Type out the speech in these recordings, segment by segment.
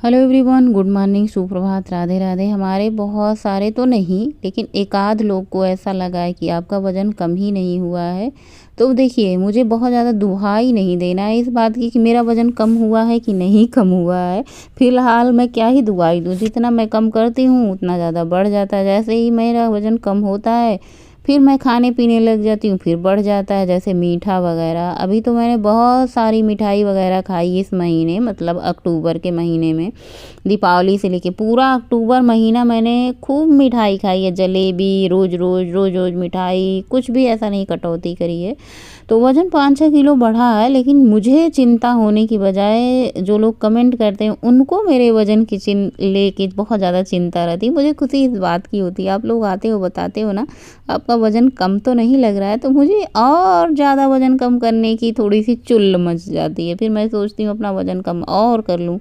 Hello everyone, good morning, सुप्रभात, राधे राधे। हमारे बहुत सारे तो नहीं, लेकिन एक आध लोग को ऐसा लगा है कि आपका वज़न कम ही नहीं हुआ है। तो देखिए, मुझे बहुत ज़्यादा दुहाई नहीं देना है इस बात की कि मेरा वज़न कम हुआ है कि नहीं कम हुआ है। फ़िलहाल मैं क्या ही दुहाई दूँ, जितना मैं कम करती हूँ उतना ज़्यादा बढ़ जाता है। जैसे ही मेरा वज़न कम होता है फिर मैं खाने पीने लग जाती हूँ, फिर बढ़ जाता है, जैसे मीठा वगैरह। अभी तो मैंने बहुत सारी मिठाई वगैरह खाई इस महीने, मतलब अक्टूबर के महीने में। दीपावली से लेके पूरा अक्टूबर महीना मैंने खूब मिठाई खाई है, जलेबी, रोज़ रोज़ मिठाई, कुछ भी ऐसा नहीं कटौती करी है। तो वज़न 5-6 किलो बढ़ा है, लेकिन मुझे चिंता होने की बजाय जो लोग कमेंट करते हैं उनको मेरे वज़न की लेके बहुत ज़्यादा चिंता रहती है। मुझे खुशी इस बात की होती है, आप लोग आते हो बताते हो ना आपका वज़न कम तो नहीं लग रहा है, तो मुझे और ज़्यादा वज़न कम करने की थोड़ी सी चुल मच जाती है। फिर मैं सोचती हूँ अपना वज़न कम और कर लूँ।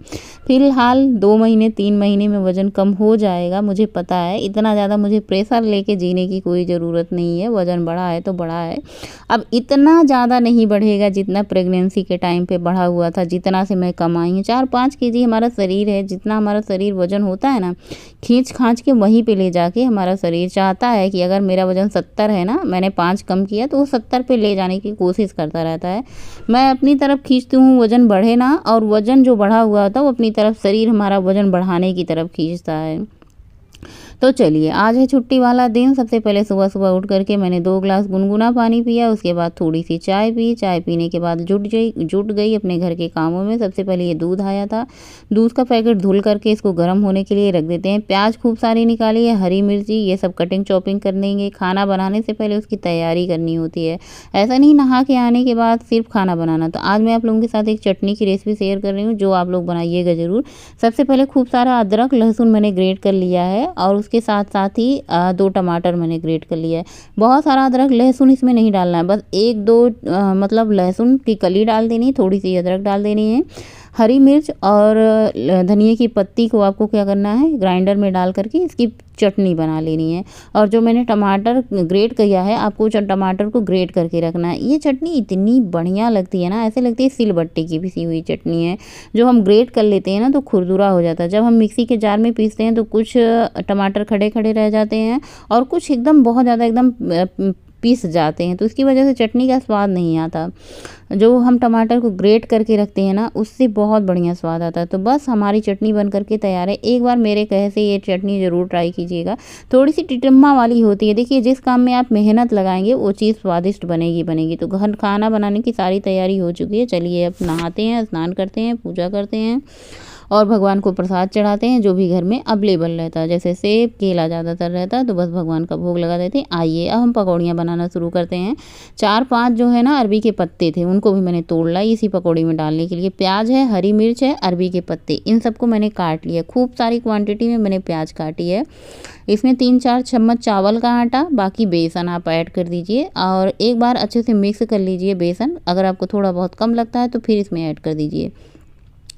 फिलहाल 2 महीने 3 महीने में वज़न कम हो जाएगा, मुझे पता है। इतना ज़्यादा मुझे प्रेशर लेके जीने की कोई ज़रूरत नहीं है। वज़न बढ़ा है तो बढ़ा है, अब इतना ज़्यादा नहीं बढ़ेगा जितना प्रेगनेंसी के टाइम पे बढ़ा हुआ था, जितना से मैं कम आई हूँ। 4-5 केजी हमारा शरीर है, जितना हमारा शरीर वज़न होता है ना, खींच खांच के वहीं पे ले जाके हमारा शरीर चाहता है कि अगर मेरा वज़न 70 है ना, मैंने 5 कम किया तो वो 70 पे ले जाने की कोशिश करता रहता है। मैं अपनी तरफ खींचती हूँ वज़न बढ़े ना, और वज़न जो बढ़ा हुआ था वो अपनी तरफ शरीर हमारा वज़न बढ़ाने की तरफ खींचता है। तो चलिए, आज है छुट्टी वाला दिन। सबसे पहले सुबह-सुबह उठ कर के मैंने 2 ग्लास गुनगुना पानी पिया, उसके बाद थोड़ी-सी चाय पी। चाय पीने के बाद जुट गई अपने घर के कामों में। सबसे पहले ये दूध आया था, दूध का पैकेट धुल करके इसको गर्म होने के लिए रख देते हैं। प्याज खूब सारी निकाली है, हरी मिर्ची, ये सब कटिंग चॉपिंग कर देंगे। खाना बनाने से पहले उसकी तैयारी करनी होती है, ऐसा नहीं नहा के आने के बाद सिर्फ खाना बनाना। तो आज मैं आप लोगों के साथ एक चटनी की रेसिपी शेयर कर रही हूँ, जो आप लोग बनाइएगा ज़रूर। सबसे पहले खूब सारा अदरक लहसुन मैंने ग्रेट कर लिया है, और उसके साथ साथ ही 2 टमाटर मैंने ग्रेट कर लिया है। बहुत सारा अदरक लहसुन इसमें नहीं डालना है, बस 1-2 मतलब लहसुन की कली डाल देनी है, थोड़ी सी अदरक डाल देनी है। हरी मिर्च और धनिए की पत्ती को आपको क्या करना है, ग्राइंडर में डाल करके इसकी चटनी बना लेनी है। और जो मैंने टमाटर ग्रेट किया है, आपको टमाटर को ग्रेट करके रखना है। ये चटनी इतनी बढ़िया लगती है ना, ऐसे लगती है सिलबट्टे की पिसी हुई चटनी है। जो हम ग्रेट कर लेते हैं ना तो खुरदुरा हो जाता है। जब हम मिक्सी के जार में पीसते हैं तो कुछ टमाटर खड़े खड़े रह जाते हैं, और कुछ एकदम बहुत ज़्यादा एकदम पीस जाते हैं, तो इसकी वजह से चटनी का स्वाद नहीं आता। जो हम टमाटर को ग्रेट करके रखते हैं ना, उससे बहुत बढ़िया स्वाद आता है। तो बस हमारी चटनी बन करके तैयार है। एक बार मेरे कहे से ये चटनी ज़रूर ट्राई कीजिएगा। थोड़ी सी टिटम्मा वाली होती है। देखिए, जिस काम में आप मेहनत लगाएंगे वो चीज़ स्वादिष्ट बनेगी बनेगी। तो घर खाना बनाने की सारी तैयारी हो चुकी है। चलिए अब नहाते हैं, स्नान करते हैं, पूजा करते हैं और भगवान को प्रसाद चढ़ाते हैं, जो भी घर में अवेलेबल रहता है। जैसे सेब केला ज़्यादातर रहता है तो बस भगवान का भोग लगा देते हैं। आइए अब हम पकौड़ियाँ बनाना शुरू करते हैं। 4-5 जो है ना अरबी के पत्ते थे, उनको भी मैंने तोड़ लाई इसी पकौड़ी में डालने के लिए। प्याज है, हरी मिर्च है, अरबी के पत्ते, इन सबको मैंने काट लिया। खूब सारी क्वांटिटी में मैंने प्याज काटी है। इसमें 3-4 चम्मच चावल का आटा, बाकी बेसन आप ऐड कर दीजिए, और एक बार अच्छे से मिक्स कर लीजिए बेसन। अगर आपको थोड़ा बहुत कम लगता है तो फिर इसमें ऐड कर दीजिए।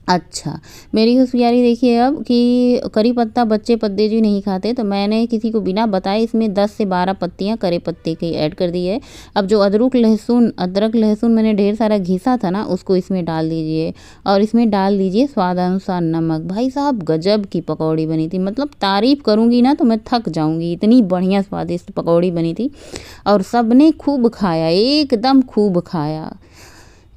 अच्छा, मेरी होशियारी देखिए अब कि करी पत्ता बच्चे पद्देजी नहीं खाते, तो मैंने किसी को बिना बताए इसमें 10 से 12 पत्तियाँ करी पत्ते की ऐड कर दी है। अब जो अदरक लहसुन मैंने ढेर सारा घिसा था ना, उसको इसमें डाल दीजिए, और इसमें डाल दीजिए स्वादानुसार नमक। भाई साहब गजब की पकौड़ी बनी थी, मतलब तारीफ़ करूँगी ना तो मैं थक जाऊँगी, इतनी बढ़िया स्वादिष्ट पकौड़ी बनी थी। और सबने खूब खाया, एकदम खूब खाया।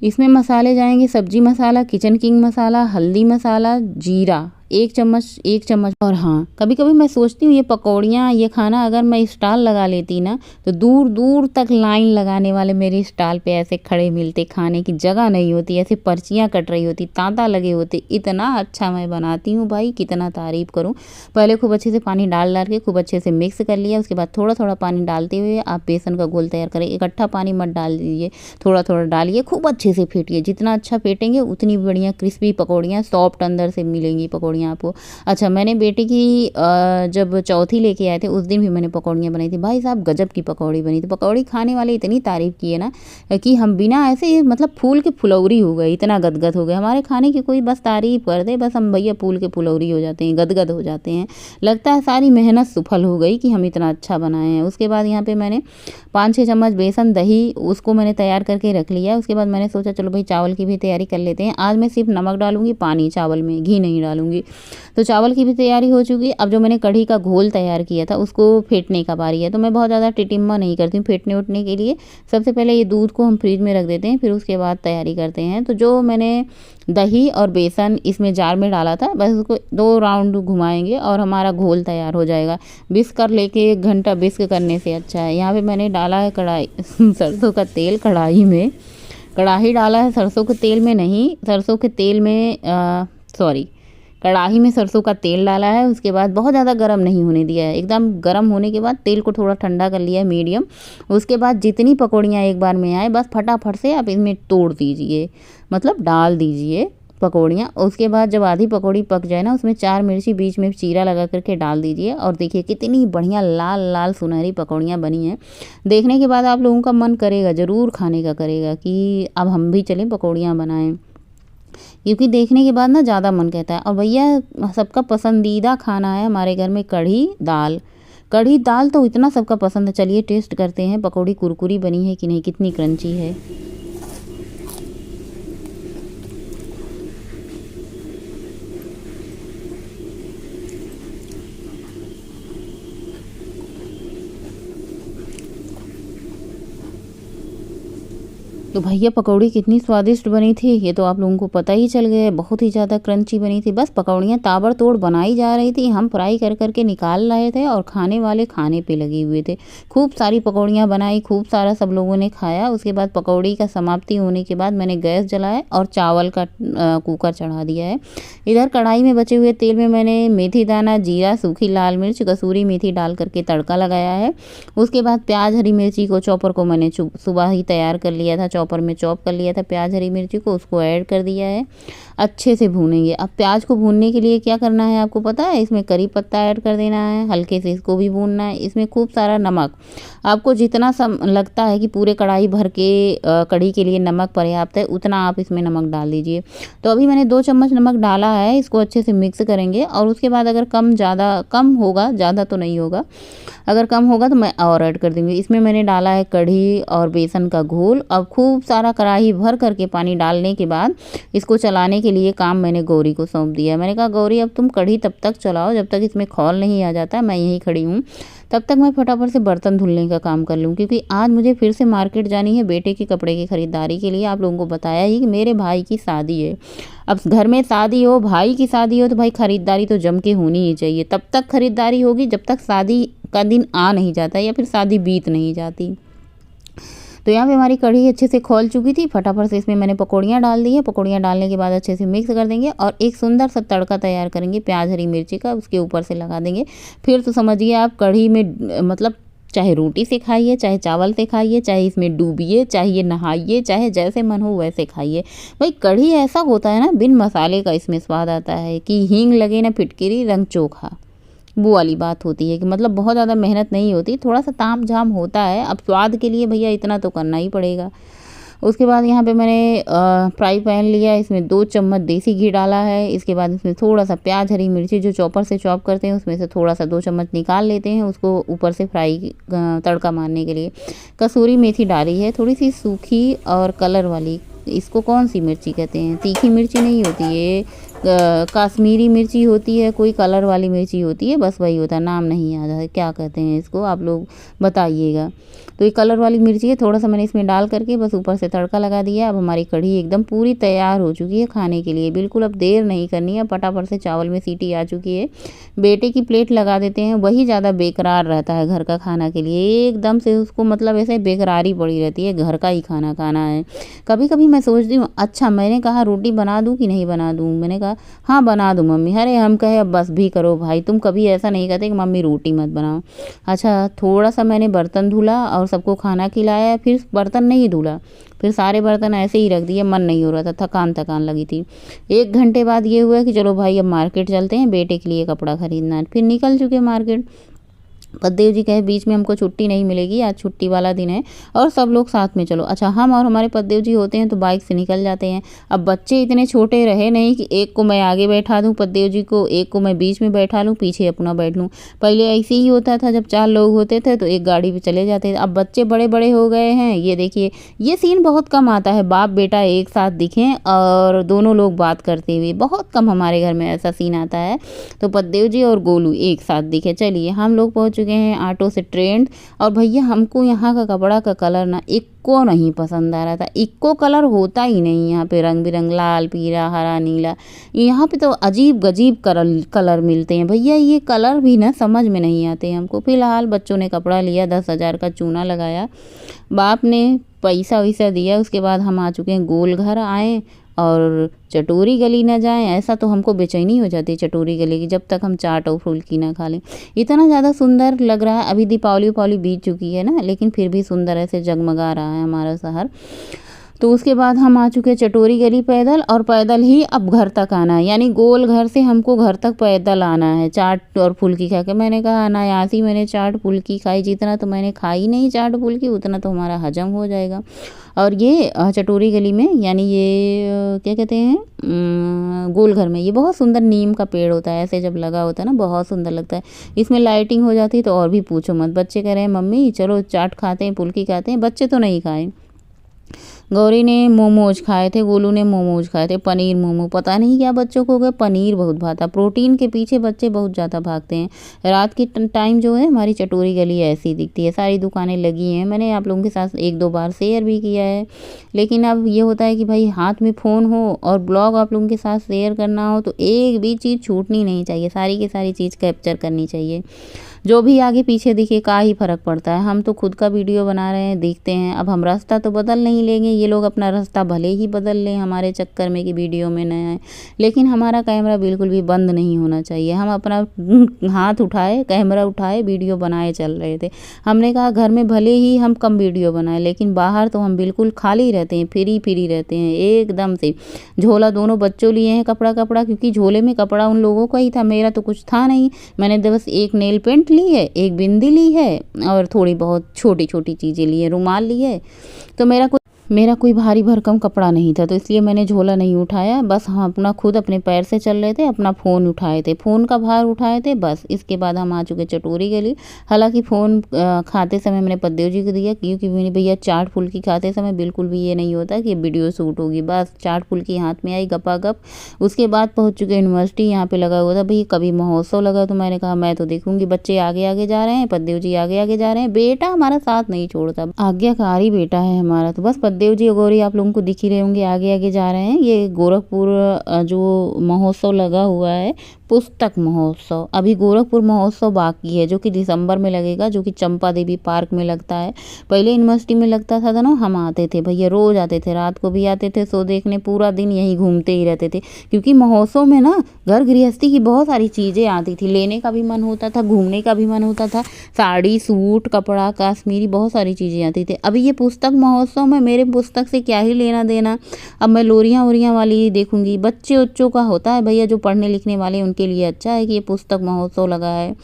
इसमें मसाले जाएंगे, सब्जी मसाला, किचन किंग मसाला, हल्दी मसाला, जीरा 1 चम्मच। और हाँ, कभी कभी मैं सोचती हूँ ये पकौड़ियाँ, ये खाना अगर मैं स्टॉल लगा लेती ना, तो दूर दूर तक लाइन लगाने वाले मेरे स्टॉल पे ऐसे खड़े मिलते, खाने की जगह नहीं होती, ऐसे पर्चियाँ कट रही होती, तांता लगे होते। इतना अच्छा मैं बनाती हूँ भाई, कितना तारीफ़ करूँ। पहले खूब अच्छे से पानी डाल डाल के खूब अच्छे से मिक्स कर लिया। उसके बाद थोड़ा थोड़ा पानी डालते हुए आप बेसन का घोल तैयार करें। इकट्ठा पानी मत डाल दीजिए, थोड़ा थोड़ा डालिए, खूब अच्छे से फेंटिए। जितना अच्छा फेंटेंगे उतनी बढ़िया क्रिस्पी पकौड़ियाँ सॉफ्ट अंदर से मिलेंगी पकौड़ियाँ आपको। अच्छा, मैंने बेटे की जब चौथी लेके आए थे उस दिन भी मैंने पकौड़ियाँ बनाई थी। भाई साहब गजब की पकौड़ी बनी थी। पकौड़ी खाने वाले इतनी तारीफ़ की है ना कि हम बिना ऐसे मतलब फूल के फुलौरी हो गए, इतना गदगद हो गए। हमारे खाने की कोई बस तारीफ़ कर दे, बस हम भैया फूल के फुलौरी हो जाते हैं, गदगद हो जाते हैं। लगता है सारी मेहनत सफल हो गई कि हम इतना अच्छा बनाए हैं। उसके बाद यहाँ पे मैंने 5-6 चम्मच बेसन दही उसको मैंने तैयार करके रख लिया। उसके बाद मैंने सोचा चलो भाई चावल की भी तैयारी कर लेते हैं। आज मैं सिर्फ नमक डालूंगी पानी चावल में, घी नहीं डालूंगी। तो चावल की भी तैयारी हो चुकी है। अब जो मैंने कढ़ी का घोल तैयार किया था उसको फेंटने का बारी है। तो मैं बहुत ज़्यादा टिटिम्मा नहीं करती हूँ फेंटने उठने के लिए। सबसे पहले ये दूध को हम फ्रिज में रख देते हैं, फिर उसके बाद तैयारी करते हैं। तो जो मैंने दही और बेसन इसमें जार में डाला था, बस उसको 2 राउंड घुमाएंगे और हमारा घोल तैयार हो जाएगा। विस्क कर लेके 1 घंटा विस्क करने से अच्छा है। यहाँ पे मैंने डाला है कढ़ाई सरसों का तेल कढ़ाई में। कढ़ाई डाला है सरसों के तेल में नहीं, सरसों के तेल में सॉरी कढ़ाई में सरसों का तेल डाला है। उसके बाद बहुत ज़्यादा गर्म नहीं होने दिया है, एकदम गर्म होने के बाद तेल को थोड़ा ठंडा कर लिया है मीडियम। उसके बाद जितनी पकौड़ियाँ एक बार में आए बस फटाफट से आप इसमें तोड़ दीजिए, मतलब डाल दीजिए पकौड़ियाँ। उसके बाद जब आधी पकौड़ी पक जाए ना, उसमें 4 मिर्ची बीच में चीरा लगा करके डाल दीजिए और देखिए कितनी बढ़िया लाल लाल सुनहरी पकौड़ियाँ बनी हैं। देखने के बाद आप लोगों का मन करेगा, ज़रूर खाने का करेगा कि अब हम भी चलें पकौड़ियाँ बनाएं, क्योंकि देखने के बाद ना ज़्यादा मन कहता है। और भैया सबका पसंदीदा खाना है हमारे घर में कढ़ी दाल। कढ़ी दाल तो इतना सबका पसंद है। चलिए टेस्ट करते हैं पकौड़ी कुरकुरी बनी है कि नहीं, कितनी क्रंची है। तो भैया पकौड़ी कितनी स्वादिष्ट बनी थी ये तो आप लोगों को पता ही चल गया है। बहुत ही ज़्यादा क्रंची बनी थी। बस पकौड़ियाँ ताबड़तोड़ बनाई जा रही थी, हम फ्राई कर करके निकाल रहे थे और खाने वाले खाने पे लगे हुए थे। खूब सारी पकौड़ियाँ बनाई, खूब सारा सब लोगों ने खाया। उसके बाद पकौड़ी का समाप्ति होने के बाद मैंने गैस जलाया और चावल का कुकर चढ़ा दिया है। इधर कढ़ाई में बचे हुए तेल में मैंने मेथी दाना, जीरा, सूखी लाल मिर्च, कसूरी मेथी डाल करके तड़का लगाया है। उसके बाद प्याज हरी मिर्ची को चॉपर को मैंने सुबह ही तैयार कर लिया था, चॉपर में चॉप कर लिया था प्याज हरी मिर्ची को, उसको ऐड कर दिया है। अच्छे से भूनेंगे। अब प्याज को भूनने के लिए क्या करना है आपको पता है, इसमें करी पत्ता ऐड कर देना है, हल्के से इसको भी भूनना है। इसमें खूब सारा नमक, आपको जितना लगता है कि पूरे कढ़ाई भर के कढ़ी के लिए नमक पर्याप्त है उतना आप इसमें नमक डाल दीजिए। तो अभी मैंने 2 चम्मच नमक डाला है, इसको अच्छे से मिक्स करेंगे। और उसके बाद अगर कम होगा, ज़्यादा तो नहीं होगा, अगर कम होगा तो मैं और ऐड कर दूँगी। इसमें मैंने डाला है कढ़ी और बेसन का घोल। अब खूब सारा कढ़ाई भर करके पानी डालने के बाद इसको चलाने के लिए काम मैंने गौरी को सौंप दिया। मैंने कहा गौरी अब तुम कढ़ी तब तक चलाओ जब तक इसमें खौल नहीं आ जाता, मैं यहीं खड़ी हूँ, तब तक मैं फटाफट से बर्तन धुलने का काम कर लूँ, क्योंकि आज मुझे फिर से मार्केट जानी है बेटे के कपड़े की ख़रीदारी के लिए। आप लोगों को बताया ही कि मेरे भाई की शादी है। अब घर में शादी हो, भाई की शादी हो, तो भाई ख़रीदारी तो जम के होनी ही चाहिए। तब तक ख़रीदारी होगी जब तक शादी का दिन आ नहीं जाता या फिर शादी बीत नहीं जाती। तो यहाँ पे हमारी कढ़ी अच्छे से खौल चुकी थी। फटाफट से इसमें मैंने पकौड़ियाँ डाल दी है। पकौड़ियाँ डालने के बाद अच्छे से मिक्स कर देंगे और एक सुंदर सा तड़का तैयार करेंगे प्याज हरी मिर्ची का, उसके ऊपर से लगा देंगे। फिर तो समझिए आप कढ़ी में मतलब चाहे रोटी से खाइए, चाहे चावल से खाइए, चाहे इसमें डूबिए, चाहे नहाइए, चाहे जैसे मन हो वैसे खाइए। भाई कढ़ी ऐसा होता है ना, बिन मसाले का इसमें स्वाद आता है कि हींग लगे ना फिटकिरी रंग चोखा, वो वाली बात होती है कि मतलब बहुत ज़्यादा मेहनत नहीं होती, थोड़ा सा ताम झाम होता है। अब स्वाद के लिए भैया इतना तो करना ही पड़ेगा। उसके बाद यहाँ पे मैंने फ्राई पैन लिया, इसमें 2 चम्मच देसी घी डाला है। इसके बाद इसमें थोड़ा सा प्याज हरी मिर्ची जो चॉपर से चॉप करते हैं उसमें से थोड़ा सा 2 चम्मच निकाल लेते हैं, उसको ऊपर से फ्राई तड़का मारने के लिए। कसूरी मेथी डाली है, थोड़ी सी सूखी और कलर वाली, इसको कौन सी मिर्ची कहते हैं, तीखी मिर्ची नहीं होती है, कश्मीरी मिर्ची होती है, कोई कलर वाली मिर्ची होती है, बस वही होता है, नाम नहीं याद है क्या कहते हैं इसको, आप लोग बताइएगा। तो ये कलर वाली मिर्ची है, थोड़ा सा मैंने इसमें डाल करके बस ऊपर से तड़का लगा दिया। अब हमारी कढ़ी एकदम पूरी तैयार हो चुकी है खाने के लिए। बिल्कुल अब देर नहीं करनी है, फटाफट से चावल में सीटी आ चुकी है। बेटे की प्लेट लगा देते हैं, वही ज़्यादा बेकरार रहता है घर का खाना के लिए, एकदम से उसको मतलब ऐसे बेकरारी पड़ी रहती है, घर का ही खाना खाना है। कभी कभी मैं सोचती हूँ अच्छा मैंने कहा रोटी बना दूँ कि नहीं बना दूँ, मैंने कहा हाँ बना दूँ मम्मी, अरे हम कहे अब बस भी करो भाई, तुम कभी ऐसा नहीं कहते कि मम्मी रोटी मत बनाओ। अच्छा थोड़ा सा मैंने बर्तन धुला और सबको खाना खिलाया, फिर बर्तन नहीं धुला, फिर सारे बर्तन ऐसे ही रख दिए, मन नहीं हो रहा था, थकान थकान लगी थी। 1 घंटे बाद ये हुआ कि चलो भाई अब मार्केट चलते हैं, बेटे के लिए कपड़ा खरीदना है। फिर निकल चुके मार्केट। पद्देव जी कहे बीच में हमको छुट्टी नहीं मिलेगी, आज छुट्टी वाला दिन है और सब लोग साथ में चलो। अच्छा, हम और हमारे पद्देव जी होते हैं तो बाइक से निकल जाते हैं। अब बच्चे इतने छोटे रहे नहीं कि एक को मैं आगे बैठा दूँ पद्देव जी को, एक को मैं बीच में बैठा लूँ, पीछे अपना बैठ लूँ। पहले ऐसे ही होता था, जब 4 लोग होते थे तो एक गाड़ी पे चले जाते थे। अब बच्चे बड़े बड़े हो गए हैं। ये देखिए, ये सीन बहुत कम आता है, बाप बेटा एक साथ दिखें और दोनों लोग बात करते हुए, बहुत कम हमारे घर में ऐसा सीन आता है। तो पद्देव जी और गोलू एक साथ दिखे। चलिए, हम लोग पहुँच चुके हैं ऑटो से ट्रेंड। और भैया हमको यहाँ का कपड़ा का कलर ना इक्को नहीं पसंद आ रहा था। इक्को कलर होता ही नहीं यहाँ पे, रंग बिरंग लाल पीला हरा नीला। यहाँ पे तो अजीब गजीब कलर मिलते हैं भैया, ये कलर भी ना समझ में नहीं आते हमको। फिलहाल बच्चों ने कपड़ा लिया, 10,000 का चूना लगाया, बाप ने पैसा वैसा दिया। उसके बाद हम आ चुके हैं गोल घर आए। और चटोरी गली ना जाएं, ऐसा तो हमको बेचैनी हो जाती है चटोरी गली की, जब तक हम चाट और फुल्की ना खा लें। इतना ज़्यादा सुंदर लग रहा है, अभी दीपावली उपावली बीत चुकी है ना, लेकिन फिर भी सुंदर ऐसे जगमगा रहा है हमारा शहर। तो उसके बाद हम आ चुके चटोरी गली पैदल, और पैदल ही अब घर तक आना है, यानी गोल घर से हमको घर तक पैदल आना है चाट और फुल्की खा के। मैंने कहा अनायास ही मैंने चाट फुल्की खाई, जितना तो मैंने खाई नहीं चाट फुल्की, उतना तो हमारा हजम हो जाएगा। और ये चटोरी गली में, यानी ये क्या कहते हैं, गोल घर में, ये बहुत सुंदर नीम का पेड़ होता है, ऐसे जब लगा होता है ना बहुत सुंदर लगता है। इसमें लाइटिंग हो जाती है तो और भी पूछो मत। बच्चे कह रहे हैं मम्मी चलो चाट खाते हैं फुल्की खाते हैं, बच्चे तो नहीं खाए। गौरी ने मोमोज खाए थे, गोलू ने मोमोज खाए थे, पनीर मोमो, पता नहीं क्या बच्चों को हो गया, पनीर बहुत भाता। प्रोटीन के पीछे बच्चे बहुत ज़्यादा भागते हैं। रात के टाइम जो है हमारी चटोरी गली ऐसी दिखती है, सारी दुकानें लगी हैं। मैंने आप लोगों के साथ 1-2 बार शेयर भी किया है, लेकिन अब ये होता है कि भाई हाथ में फ़ोन हो और ब्लॉग आप लोगों के साथ शेयर करना हो तो एक भी चीज़ छूटनी नहीं चाहिए, सारी की सारी चीज़ कैप्चर करनी चाहिए। जो भी आगे पीछे दिखे का ही फ़र्क पड़ता है, हम तो खुद का वीडियो बना रहे हैं, देखते हैं। अब हम रास्ता तो बदल नहीं लेंगे, ये लोग अपना रास्ता भले ही बदल लें हमारे चक्कर में कि वीडियो में न आए, लेकिन हमारा कैमरा बिल्कुल भी बंद नहीं होना चाहिए। हम अपना हाथ उठाए, कैमरा उठाए, वीडियो बनाए चल रहे थे। हमने कहा घर में भले ही हम कम वीडियो बनाए, लेकिन बाहर तो हम बिल्कुल खाली रहते हैं, फ्री रहते हैं एकदम से। झोला दोनों बच्चों लिए हैं कपड़ा, क्योंकि झोले में कपड़ा उन लोगों का ही था, मेरा तो कुछ था नहीं। मैंने तो बस एक नेल पेंट ली है, एक बिंदी ली है और थोड़ी बहुत छोटी छोटी चीज़ें ली है, रुमाल ली है। तो मेरा कोई भारी भरकम कपड़ा नहीं था, तो इसलिए मैंने झोला नहीं उठाया। बस हम अपना खुद अपने पैर से चल रहे थे, अपना फ़ोन उठाए थे, फ़ोन का भार उठाए थे बस। इसके बाद हम आ चुके चटोरी गली। हालांकि फ़ोन खाते समय मैंने पद्देव जी को दिया, क्योंकि मैंने भैया चाट फुल्की खाते समय बिल्कुल भी ये नहीं होता कि वीडियो शूट होगी। बस चाट फुल्की हाथ में आई गपागप। उसके बाद पहुँच चुके यूनिवर्सिटी, यहाँ पर लगा हुआ था भाई कभी महोत्सव लगा, तो मैंने कहा मैं तो देखूँगी। बच्चे आगे आगे जा रहे हैं, पद्देव जी आगे आगे जा रहे हैं, बेटा हमारा साथ नहीं छोड़ता, आज्ञाकारी बेटा है हमारा। तो बस देव जी और गौरी आप लोगों को दिख ही रहे होंगे, आगे आगे जा रहे हैं। ये गोरखपुर जो महोत्सव लगा हुआ है, पुस्तक महोत्सव, अभी गोरखपुर महोत्सव बाकी है जो कि दिसंबर में लगेगा, जो कि चंपा देवी पार्क में लगता है। पहले यूनिवर्सिटी में लगता था ना, हम आते थे भैया, रोज आते थे, रात को भी आते थे, शो देखने, पूरा दिन यहीं घूमते ही रहते थे। क्योंकि महोत्सव में ना घर गृहस्थी की बहुत सारी चीज़ें आती थी, लेने का भी मन होता था, घूमने का भी मन होता था, साड़ी सूट कपड़ा कश्मीरी बहुत सारी चीज़ें आती थी। अभी ये पुस्तक महोत्सव में मेरे पुस्तक से क्या ही लेना देना, अब मैं लोरियाँ वोरियाँ वाली ही देखूंगी। बच्चे उच्चों का होता है भैया, जो पढ़ने लिखने वाले उनके लिए अच्छा है कि ये पुस्तक महोत्सव लगा है।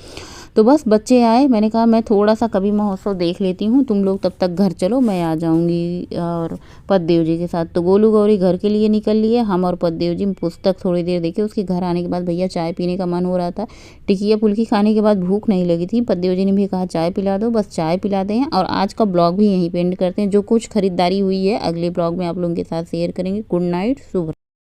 तो बस बच्चे आए, मैंने कहा मैं थोड़ा सा कभी महोत्सव देख लेती हूँ, तुम लोग तब तक घर चलो, मैं आ जाऊँगी और पद्देव जी के साथ। तो गोलू गौरी घर के लिए निकल लिए, हम और पद्देव जी पुस्तक थोड़ी देर देखे। उसके घर आने के बाद भैया चाय पीने का मन हो रहा था, टिकिया फुल्की खाने के बाद भूख नहीं लगी थी। पद्देव जी ने भी कहा चाय पिला दो, बस चाय पिलाते हैं। और आज का ब्लॉग भी यहीं पे एंड करते हैं। जो कुछ खरीदारी हुई है अगले ब्लॉग में आप लोगों के साथ शेयर करेंगे। गुड नाइट, शुभ